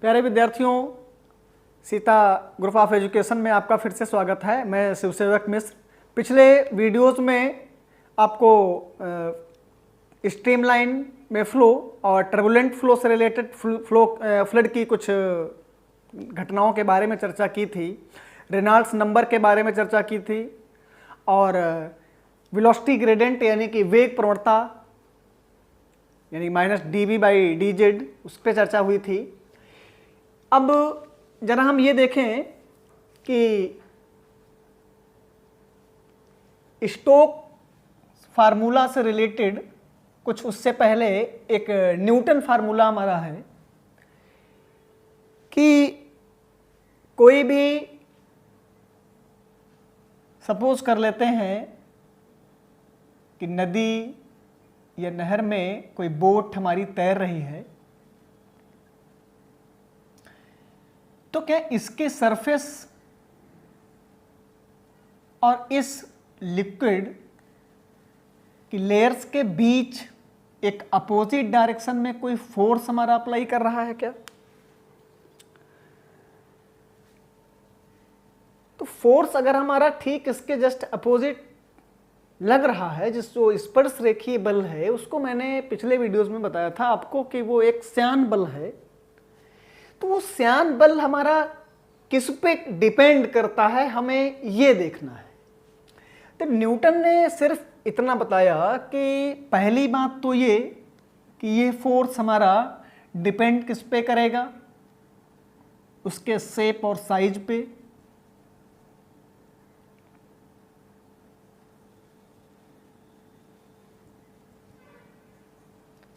प्यारे विद्यार्थियों, Sita group of education में आपका फिर से स्वागत है। मैं शिवसेवक मिश्र। पिछले वीडियोस में आपको स्ट्रीमलाइन में फ्लो और टर्बुलेंट फ्लो से रिलेटेड फ्लड की कुछ घटनाओं के बारे में चर्चा की थी, रेनॉल्ड्स नंबर के बारे में चर्चा की थी और वेलोसिटी ग्रेडियंट यानी कि वेग प्रवणता यानी -dv/dz उस पर चर्चा हुई थी। अब जरा हम ये देखें कि स्टोक फार्मूला से रिलेटेड कुछ उससे पहले एक न्यूटन फार्मूला हमारा है कि कोई भी सपोज कर लेते हैं कि नदी या नहर में कोई बोट हमारी तैर रही है, तो क्या इसके सरफेस और इस लिक्विड की लेयर्स के बीच एक अपोजिट डायरेक्शन में कोई फोर्स हमारा अप्लाई कर रहा है क्या? तो फोर्स अगर हमारा ठीक इसके जस्ट अपोजिट लग रहा है, जो स्पर्श रेखीय बल है, उसको मैंने पिछले वीडियोस में बताया था आपको कि वो एक श्यान बल है। तो वो श्यान बल हमारा किस पे डिपेंड करता है, हमें ये देखना है। तो न्यूटन ने सिर्फ इतना बताया कि पहली बात तो ये कि ये फोर्स हमारा डिपेंड किस पे करेगा, उसके शेप और साइज पे।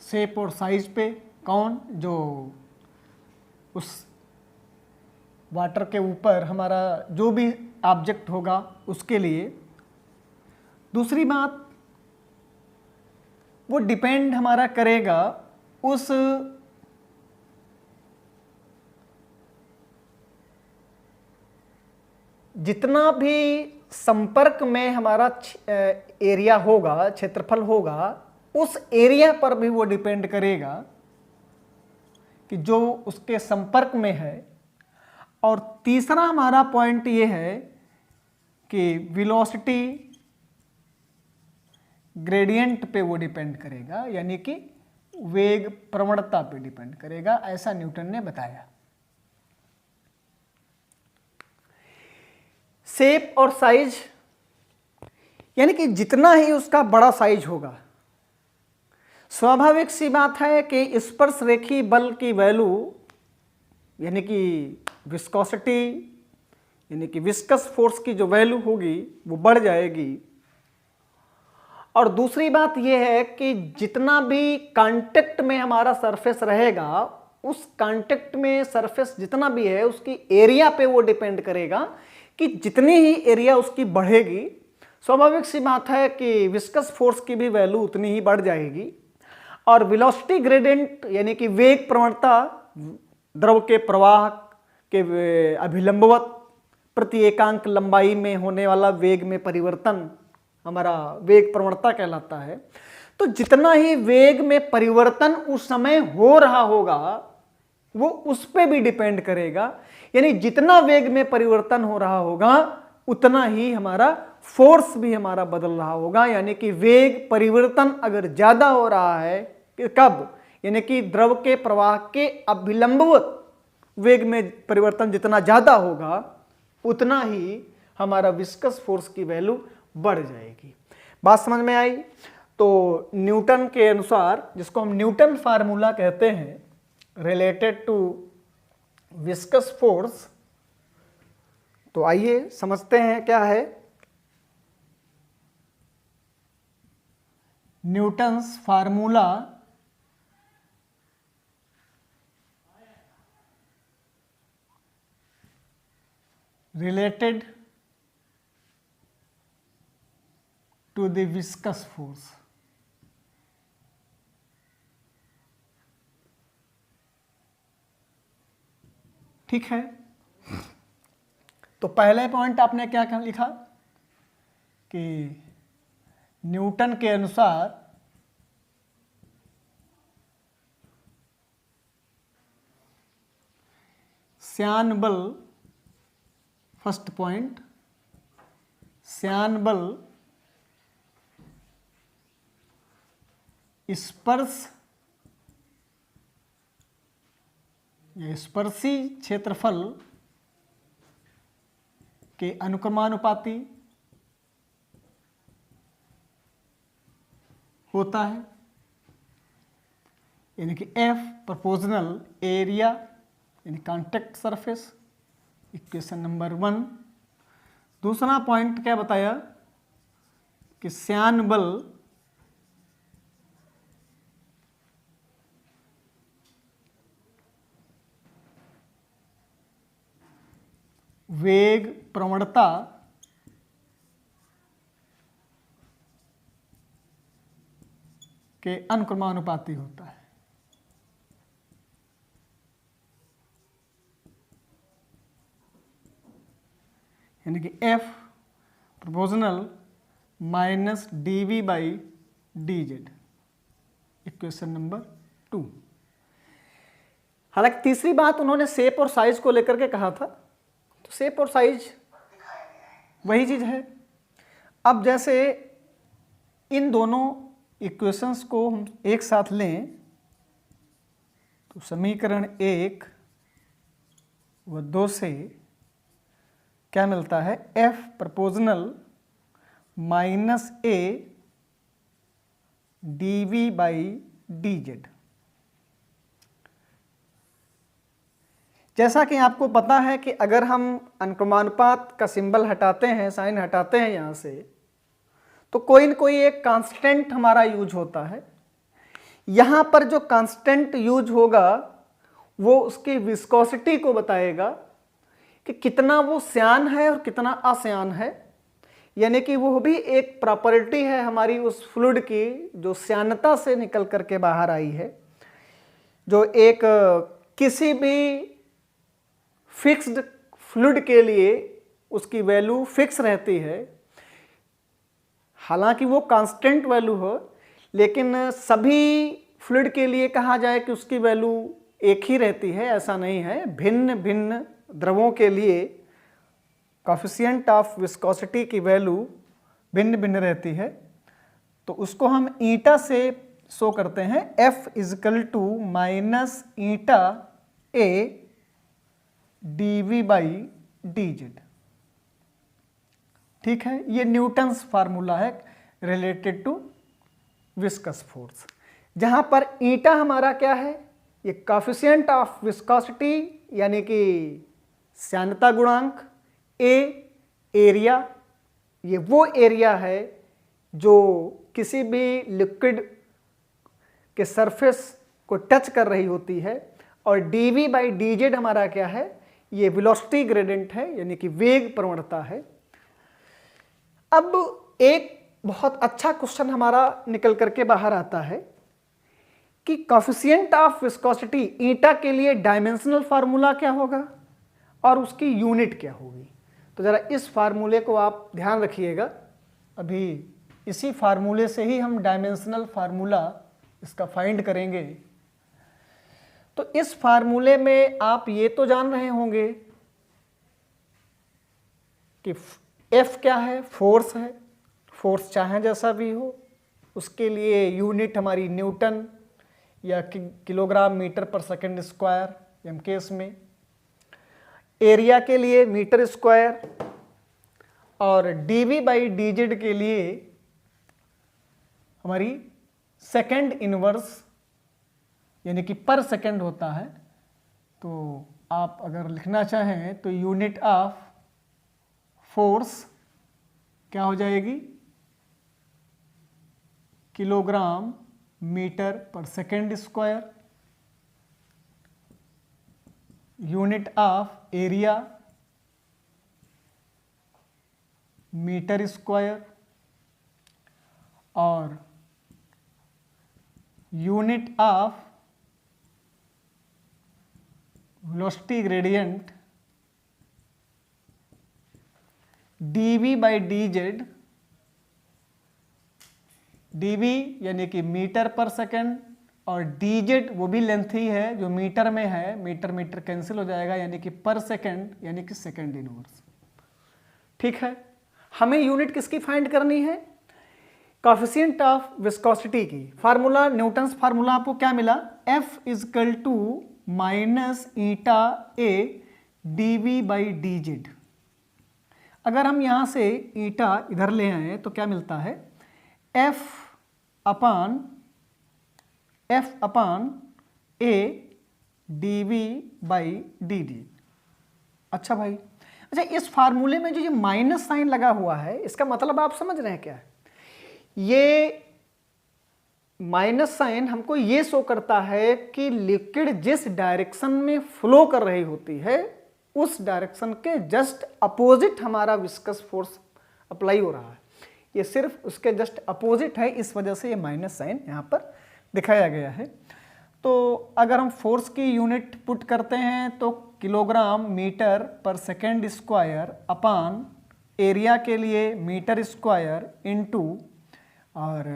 शेप और साइज पे कौन? जो उस वाटर के ऊपर हमारा जो भी ऑब्जेक्ट होगा उसके लिए। दूसरी बात, वो डिपेंड हमारा करेगा उस जितना भी संपर्क में हमारा एरिया होगा, क्षेत्रफल होगा, उस एरिया पर भी वो डिपेंड करेगा कि जो उसके संपर्क में है। और तीसरा हमारा पॉइंट ये है कि वेलोसिटी ग्रेडियंट पे वो डिपेंड करेगा, यानी कि वेग प्रवणता पे डिपेंड करेगा, ऐसा न्यूटन ने बताया। शेप और साइज यानी कि जितना ही उसका बड़ा साइज होगा, स्वाभाविक सी बात है कि स्पर्श रेखीय बल की वैल्यू यानी कि विस्कोसिटी यानी कि विस्कस फोर्स की जो वैल्यू होगी वो बढ़ जाएगी। और दूसरी बात यह है कि जितना भी कांटेक्ट में हमारा सरफेस रहेगा, उस कांटेक्ट में सरफेस जितना भी है उसकी एरिया पे वो डिपेंड करेगा कि जितनी ही एरिया उसकी बढ़ेगी, स्वाभाविक सी बात है कि विस्कस फोर्स की भी वैल्यू उतनी ही बढ़ जाएगी। और वेलोसिटी ग्रेडियंट यानी कि वेग प्रवणता, द्रव के प्रवाह के अभिलंबवत प्रति एकांक लंबाई में होने वाला वेग में परिवर्तन हमारा वेग प्रवणता कहलाता है। तो जितना ही वेग में परिवर्तन उस समय हो रहा होगा वो उस पे भी डिपेंड करेगा, यानी जितना वेग में परिवर्तन हो रहा होगा उतना ही हमारा फोर्स भी हमारा बदल रहा होगा। यानी कि वेग परिवर्तन अगर ज्यादा हो रहा है, कब? यानी कि द्रव के प्रवाह के अभिलंबवत वेग में परिवर्तन जितना ज्यादा होगा उतना ही हमारा विस्कस फोर्स की वैल्यू बढ़ जाएगी। बात समझ में आई? तो न्यूटन के अनुसार, जिसको हम न्यूटन फार्मूला कहते हैं रिलेटेड टू विस्कस फोर्स, तो आइए समझते हैं क्या है Newton's formula related to the viscous force। ठीक है, तो पहले पॉइंट आपने क्या लिखा कि न्यूटन के अनुसार श्यान बल, फर्स्ट पॉइंट, श्यान बल स्पर्श या स्पर्शी क्षेत्रफल के अनुक्रमानुपाती होता है, यानी कि F प्रोपोर्शनल एरिया यानी कॉन्टैक्ट सरफेस, इक्वेशन नंबर 1। दूसरा पॉइंट क्या बताया कि श्यान बल वेग प्रवणता के अनुक्रमानुपाती होता है। यानी कि F proportional minus dV by dz, equation number 2। हालांकि तीसरी बात उन्होंने शेप और साइज को लेकर के कहा था, तो शेप और साइज वही चीज है। अब जैसे इन दोनों इक्वेशंस को हम एक साथ लें तो समीकरण 1 व 2 से क्या मिलता है, F proportional minus A dV by dz। जैसा कि आपको पता है कि अगर हम अनुक्रमानुपात का सिंबल हटाते हैं, साइन हटाते हैं यहाँ से, तो कोई न कोई एक कांस्टेंट हमारा यूज होता है। यहाँ पर जो कांस्टेंट यूज होगा वो उसकी विस्कोसिटी को बताएगा कि कितना वो श्यान है और कितना अश्यान है। यानी कि वो भी एक प्रॉपर्टी है हमारी उस फ्लूइड की जो श्यानता से निकल करके बाहर आई है, जो एक किसी भी फिक्स्ड फ्लूइड के लिए उसकी वैल्यू फिक्स रहती है। हालांकि वो कांस्टेंट वैल्यू हो, लेकिन सभी फ्लूइड के लिए कहा जाए कि उसकी वैल्यू एक ही रहती है, ऐसा नहीं है। भिन्न भिन्न द्रवों के लिए कोएफिशिएंट ऑफ विस्कोसिटी की वैल्यू भिन्न भिन्न रहती है। तो उसको हम ईटा से शो करते हैं, F equal to minus eta A dV by dz। ठीक है, ये न्यूटन्स फार्मूला है रिलेटेड टू विस्कस फोर्स। जहां पर ईटा हमारा क्या है, ये कोएफिशिएंट ऑफ विस्कोसिटी यानी कि श्यानता गुणांक, A एरिया, ये वो एरिया है जो किसी भी लिक्विड के सरफेस को टच कर रही होती है, और dV बाई dz हमारा क्या है, ये वेलोसिटी ग्रेडियंट है यानी कि वेग प्रवणता है। अब एक बहुत अच्छा क्वेश्चन हमारा निकल करके बाहर आता है कि कोएफिशिएंट ऑफ विस्कोसिटी ईटा के लिए डायमेंशनल फार्मूला क्या होगा और उसकी यूनिट क्या होगी। तो ज़रा इस फार्मूले को आप ध्यान रखिएगा, अभी इसी फार्मूले से ही हम डायमेंशनल फार्मूला इसका फाइंड करेंगे। तो इस फार्मूले में आप ये तो जान रहे होंगे कि F क्या है, फोर्स है। फोर्स चाहे जैसा भी हो, उसके लिए यूनिट हमारी न्यूटन या kilogram metre per second square M case में। एरिया के लिए मीटर स्क्वायर, और dV बाई dz के लिए हमारी सेकंड इनवर्स यानी कि पर सेकंड होता है। तो आप अगर लिखना चाहें तो यूनिट ऑफ फोर्स क्या हो जाएगी, kilogram metre per second square. Unit of area metre square, और unit of velocity gradient dV by dz। dV यानी कि मीटर पर सेकंड और dz वो भी लेंथ ही है जो मीटर में है, मीटर मीटर कैंसिल हो जाएगा, यानी कि पर सेकेंड यानी कि सेकेंड इनवर्स। ठीक है, हमें यूनिट किसकी फाइंड करनी है? कोएफिशिएंट ऑफ विस्कोसिटी की। फार्मूला, न्यूटन्स फार्मूला आपको क्या मिला? F equal to minus eta A dv by dz। अगर हम यहां से ईटा इधर ले आए तो क्या मिलता है? F upon A dv by dt। अच्छा भाई, अच्छा इस फार्मूले में जो ये माइनस साइन लगा हुआ है, इसका मतलब आप समझ रहे हैं क्या है? ये माइनस साइन हमको ये शो करता है कि लिक्विड जिस डायरेक्शन में फ्लो कर रही होती है उस डायरेक्शन के जस्ट अपोजिट हमारा विस्कस फोर्स अप्लाई हो रहा है। ये सिर्फ उसके जस्ट अपोजिट है, इस वजह से ये माइनस साइन यहाँ पर दिखाया गया है। तो अगर हम फोर्स की यूनिट पुट करते हैं तो किलोग्राम मीटर पर सेकेंड स्क्वायर अपान एरिया के लिए मीटर स्क्वायर इनटू और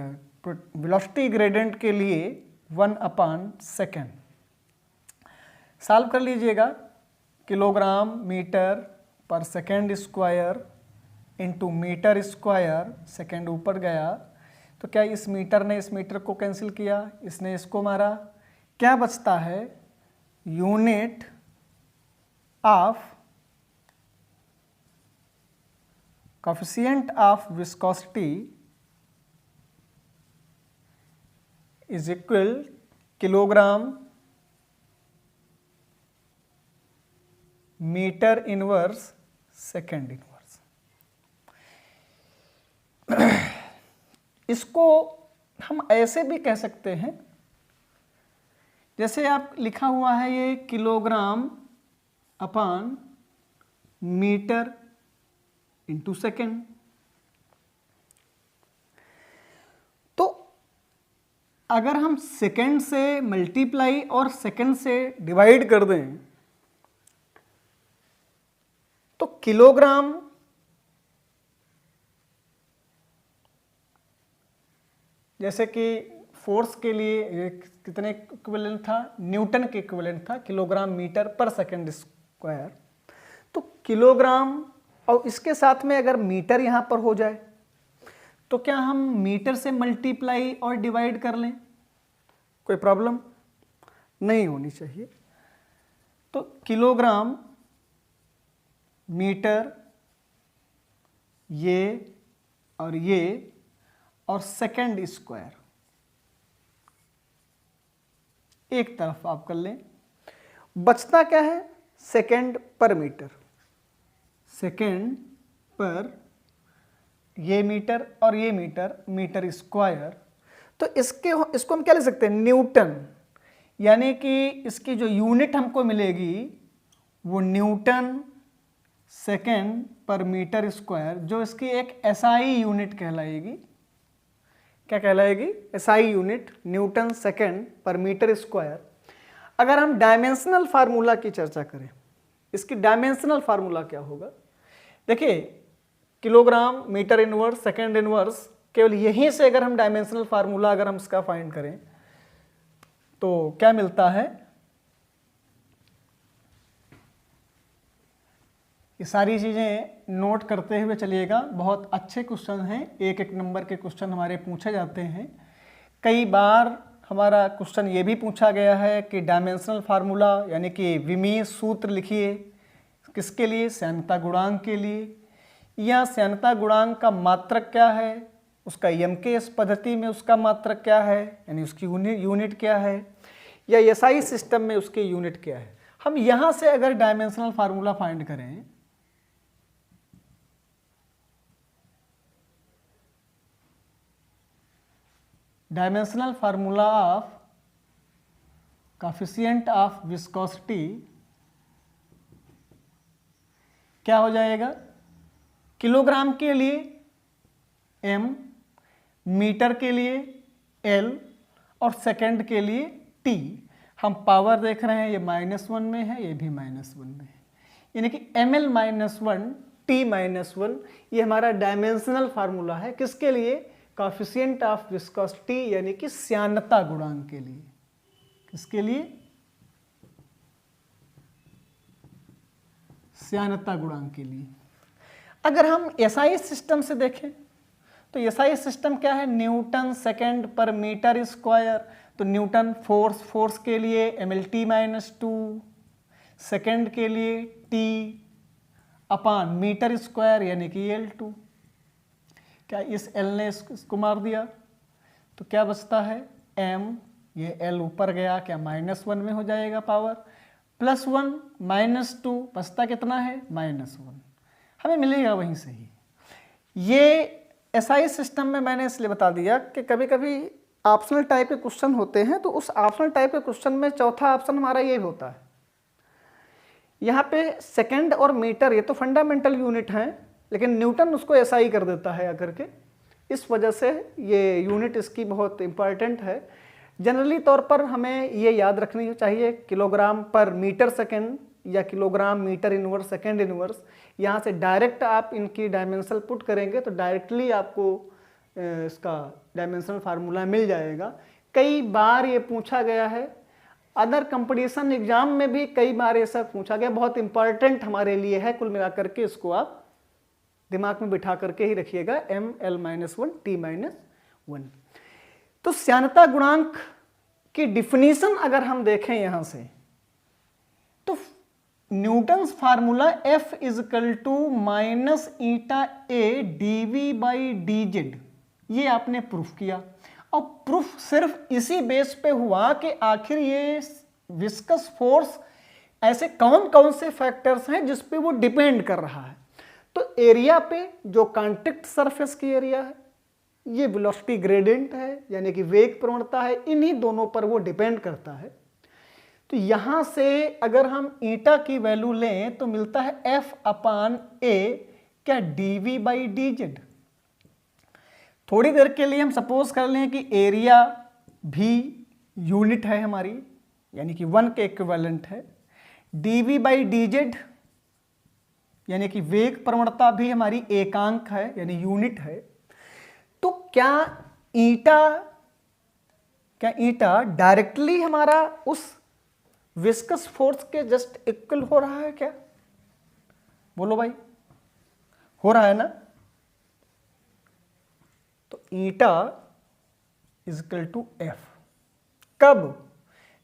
वेलोसिटी ग्रेडियंट के लिए 1 अपान सेकेंड। सॉल्व कर लीजिएगा। किलोग्राम मीटर पर second square into metre square, second ऊपर गया तो क्या इस मीटर ने इस मीटर को कैंसिल किया, इसने इसको मारा, क्या बचता है? Unit of coefficient of viscosity is equal kilogram metre inverse second inverse. इसको हम ऐसे भी कह सकते हैं, जैसे आप लिखा हुआ है ये किलोग्राम अपान मीटर इंटू सेकेंड। तो अगर हम सेकेंड से मल्टीप्लाई और सेकेंड से डिवाइड कर दें तो किलोग्राम जैसे कि फोर्स के लिए कितने इक्विवेलेंट था? न्यूटन के इक्विवेलेंट था, किलोग्राम मीटर पर सेकेंड स्क्वायर। तो किलोग्राम और इसके साथ में अगर मीटर यहाँ पर हो जाए तो क्या हम मीटर से मल्टीप्लाई और डिवाइड कर लें? कोई प्रॉब्लम नहीं होनी चाहिए। तो किलोग्राम मीटर ये और सेकेंड स्क्वायर एक तरफ आप कर लें। बचता क्या है? सेकेंड पर मीटर, सेकेंड पर ये मीटर और ये मीटर, मीटर स्क्वायर। तो इसको हम क्या लिख सकते हैं? न्यूटन, यानी कि इसकी जो यूनिट हमको मिलेगी वो न्यूटन सेकेंड पर मीटर स्क्वायर, जो इसकी एक एसआई यूनिट कहलाएगी। क्या कहलाएगी? एसआई यूनिट, न्यूटन सेकेंड पर मीटर स्क्वायर। अगर हम डायमेंशनल फार्मूला की चर्चा करें, इसकी डायमेंशनल फार्मूला क्या होगा? देखिए, kilogram metre inverse second inverse, केवल यहीं से अगर हम डायमेंशनल फार्मूला अगर हम इसका फाइंड करें तो क्या मिलता है? ये सारी चीज़ें नोट करते हुए चलिएगा। बहुत अच्छे क्वेश्चन हैं, एक एक नंबर के क्वेश्चन हमारे पूछे जाते हैं। कई बार हमारा क्वेश्चन ये भी पूछा गया है कि डायमेंशनल फार्मूला यानी कि विमीय सूत्र लिखिए, किसके लिए? श्यानता गुणांक के लिए। या श्यानता गुणांक का मात्रक क्या है, उसका एमकेएस पद्धति में उसका मात्रक क्या है, यानी उसकी यूनिट क्या है, या एसआई सिस्टम में उसकी यूनिट क्या है। हम यहाँ से अगर डायमेंशनल फार्मूला फाइंड करें dimensional formula of coefficient of viscosity क्या हो जाएगा? किलोग्राम के लिए m, मीटर के लिए l और सेकंड के लिए t। हम पावर देख रहे हैं, ये -1 में है, ये भी -1 में है, यानी कि ml -1 t -1। ये हमारा डायमेंशनल फार्मूला है। किसके लिए? कोएफिशिएंट ऑफ विस्कोसिटी यानी कि श्यानता गुणांक के लिए। किसके लिए? श्यानता गुणांक के लिए। अगर हम एसआई सिस्टम से देखें तो एसआई सिस्टम क्या है? न्यूटन सेकेंड पर मीटर स्क्वायर। तो न्यूटन फोर्स के लिए mlt-2, सेकेंड के लिए t अपान मीटर स्क्वायर यानी कि L2। क्या इस L ने इसको मार दिया तो क्या बचता है? m, ये L ऊपर गया, क्या -1 में हो जाएगा पावर, +1 -2 बचता कितना है? -1। हमें मिलेगा वहीं से ही। ये एसआई सिस्टम में मैंने इसलिए बता दिया कि कभी कभी ऑप्शनल टाइप के क्वेश्चन होते हैं, तो उस ऑप्शनल टाइप के क्वेश्चन में चौथा ऑप्शन हमारा ये होता है। यहाँ पे सेकंड और मीटर ये तो फंडामेंटल यूनिट हैं, लेकिन न्यूटन उसको एसआई कर देता है आकर के। इस वजह से ये यूनिट इसकी बहुत इंपॉर्टेंट है। जनरली तौर पर हमें ये याद रखनी चाहिए किलोग्राम पर मीटर सेकेंड या kilogram metre inverse second inverse. यहाँ से डायरेक्ट आप इनकी डायमेंशन पुट करेंगे तो डायरेक्टली आपको इसका डायमेंशनल फार्मूला मिल जाएगा। कई बार ये पूछा गया है, अदर कंपटीशन एग्जाम में भी कई बार ऐसा पूछा गया। बहुत इंपॉर्टेंट हमारे लिए है, कुल मिलाकर के इसको आप दिमाग में बिठा करके ही रखिएगा, ml-1 t-1। तो श्यानता गुणांक की डिफिनीशन अगर हम देखें यहां से तो न्यूटन्स फार्मूला F -ηA/dV/dz, ये आपने प्रूफ किया। और प्रूफ सिर्फ इसी बेस पे हुआ कि आखिर ये विस्कस फोर्स ऐसे कौन कौन से फैक्टर्स हैं जिस पे वो डिपेंड कर रहा है। तो एरिया पे जो कांटेक्ट सरफेस की एरिया है, ये वेलोसिटी ग्रेडियंट है यानी कि वेग प्रवणता है, इन्हीं दोनों पर वो डिपेंड करता है। तो यहां से अगर हम ईटा की वैल्यू लें तो मिलता है F/A क्या dV/dz। थोड़ी देर के लिए हम सपोज कर लें कि एरिया भी यूनिट है हमारी, यानी कि 1 के इक्विवेलेंट है। dV/dz यानी कि वेग प्रवणता भी हमारी एकांक है यानी यूनिट है। तो क्या ईटा डायरेक्टली हमारा उस विस्कस फोर्स के जस्ट इक्वल हो रहा है क्या? बोलो भाई, हो रहा है ना? तो ईटा इक्वल टू F कब?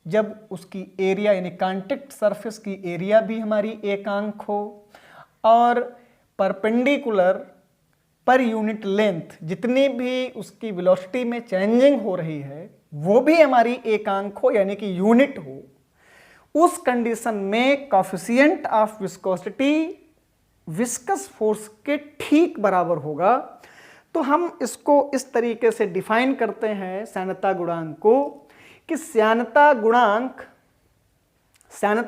जब उसकी एरिया यानी कांटेक्ट सरफेस की एरिया भी हमारी एकांक हो और परपेंडिकुलर पर यूनिट लेंथ जितनी भी उसकी वेलोसिटी में चेंजिंग हो रही है वो भी हमारी एकांक हो यानी कि यूनिट हो। उस कंडीशन में coefficient of viscosity viscous force के ठीक बराबर होगा। तो हम इसको इस तरीके से डिफाइन करते हैं श्यानता गुणांक को कि श्यानता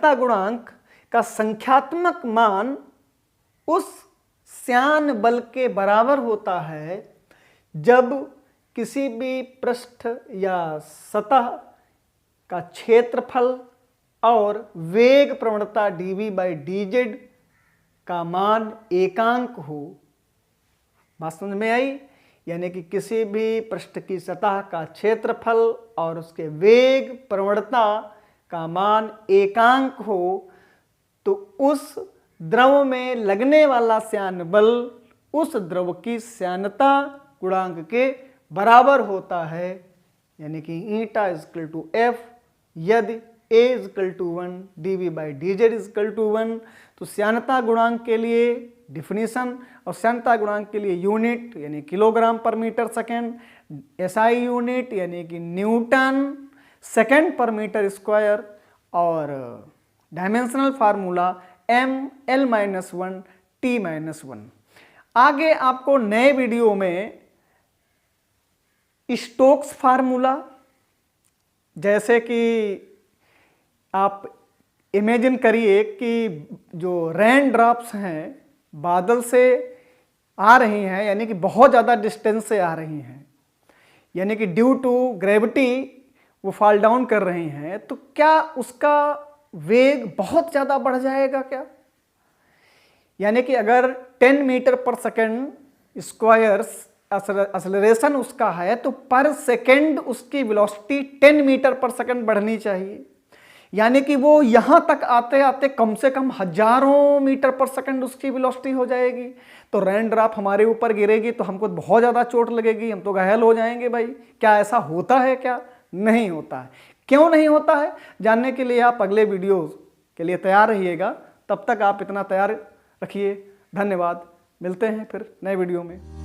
गुणांक का संख्यात्मक मान उस श्यान बल के बराबर होता है जब किसी भी पृष्ठ या सतह का क्षेत्रफल और वेग प्रवणता dV/dz का मान एकांक हो। बात समझ में आई? यानी कि किसी भी पृष्ठ की सतह का क्षेत्रफल और उसके वेग प्रवणता का मान एकांक हो तो उस द्रव में लगने वाला श्यान बल उस द्रव की श्यानता गुणांक के बराबर होता है। यानी कि ईटा इक्वल टू F यदि A equal to 1 dV/dz equal to 1। तो श्यानता गुणांक के लिए डिफिनीशन और श्यानता गुणांक के लिए यूनिट यानी किलोग्राम पर मीटर सेकेंड, SI यूनिट यानी कि न्यूटन सेकेंड पर मीटर स्क्वायर और डायमेंशनल फार्मूला ml-1 t-1। आगे आपको नए वीडियो में स्टोक्स फार्मूला, जैसे कि आप इमेजिन करिए कि जो रेन ड्रॉप्स हैं बादल से आ रही हैं यानी कि बहुत ज़्यादा डिस्टेंस से आ रही हैं, यानी कि ड्यू टू ग्रेविटी वो फॉल डाउन कर रही हैं, तो क्या उसका वेग बहुत ज़्यादा बढ़ जाएगा क्या? यानी कि अगर 10 मीटर पर सेकेंड स्क्वायर्स एक्सेलरेशन उसका है तो पर सेकेंड उसकी वेलोसिटी 10 मीटर पर सेकंड बढ़नी चाहिए। यानी कि वो यहाँ तक आते आते कम से कम हजारों मीटर पर सेकंड उसकी वेलोसिटी हो जाएगी। तो रेन ड्रॉप हमारे ऊपर गिरेगी तो हमको बहुत ज़्यादा चोट लगेगी, हम तो घायल हो जाएंगे भाई। क्या ऐसा होता है? क्या नहीं होता है। क्यों नहीं होता है जानने के लिए आप अगले वीडियोज़ के लिए तैयार रहिएगा। तब तक आप इतना तैयार रखिए। धन्यवाद। मिलते हैं फिर नए वीडियो में।